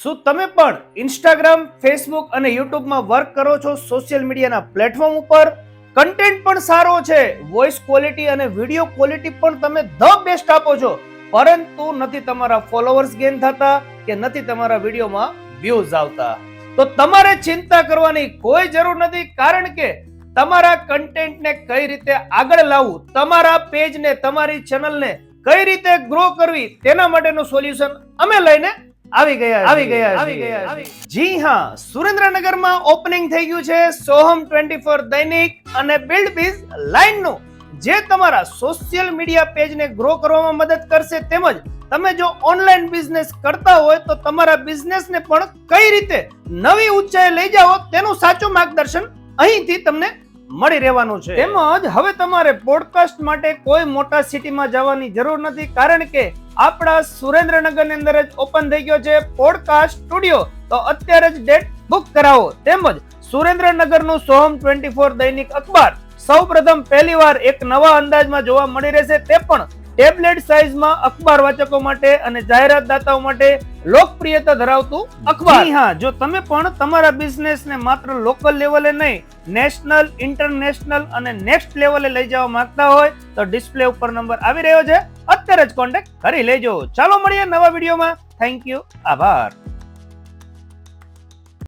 શું તમે પણ ઇન્સ્ટાગ્રામ, ફેસબુક અને યુટ્યુબમાં વર્ક કરો છો? સોશિયલ મીડિયાના પ્લેટફોર્મ ઉપર કન્ટેન્ટ પણ સારો છે, વોઇસ ક્વોલિટી અને વિડીયો ક્વોલિટી પણ તમે ધ બેસ્ટ આપો છો, પરંતુ નથી તમારા ફોલોઅર્સ ગેઇન થતા કે નથી તમારા વિડીયોમાં વ્યૂઝ આવતા, તો તમારે ચિંતા કરવાની કોઈ જરૂર નથી. કારણ કે તમારા કન્ટેન્ટને કઈ રીતે આગળ લાવવું, તમારા પેજને, તમારી ચેનલને કઈ રીતે ગ્રો કરવી, તેના માટેનું સોલ્યુશન અમે લઈને આવી ગયા. જી હા, સુરેન્દ્રનગરમાં ઓપનિંગ થઈ ગયું છે સોહમ 24 દૈનિક અને બિલ્ડ બીઝ લાઇનનું, જે તમારા સોશિયલ મીડિયા પેજને ગ્રો કરવામાં મદદ કરશે. તેમજ તમે જો ઓનલાઈન બિઝનેસ કરતા હોય તો તમારા બિઝનેસને પણ કઈ રીતે નવી ઊંચાઈએ લઈ જાઓ તેનું સાચું માર્ગદર્શન અહીંથી તમને મળી રહેવાનું છે. તેમજ હવે તમારે પોડકાસ્ટ માટે કોઈ મોટા સિટીમાં જવાની જરૂર નથી, કારણ કે આપણા સુરેન્દ્રનગરની અંદર જ ઓપન થઈ ગયો છે પોડકાસ્ટ સ્ટુડિયો. તો અત્યારે જ ડેટ બુક કરાવો. તેમજ સુરેન્દ્રનગરનું સોહમ 24 દૈનિક અખબાર સૌપ્રથમ પહેલીવાર એક નવા અંદાજમાં જોવા મળી રહેશે, તે પણ ટેબ્લેટ સાઇઝમાં અખબાર વાચકો માટે અને જાહેરાતદાતાઓ માટે લોકપ્રિયતા ધરાવતું અખબાર. હા, જો તમે પણ તમારા બિઝનેસને માત્ર લોકલ લેવલે નહીં, નેશનલ, ઇન્ટરનેશનલ અને નેક્સ્ટ લેવલે લઈ જવા માંગતા હોય તો ડિસ્પ્લે ઉપર નંબર આવી રહ્યો છે, અત્યારે જ કોન્ટેક્ટ કરી લેજો. ચાલો મળીએ નવા વિડીયોમાં. થેન્ક યુ, આભાર.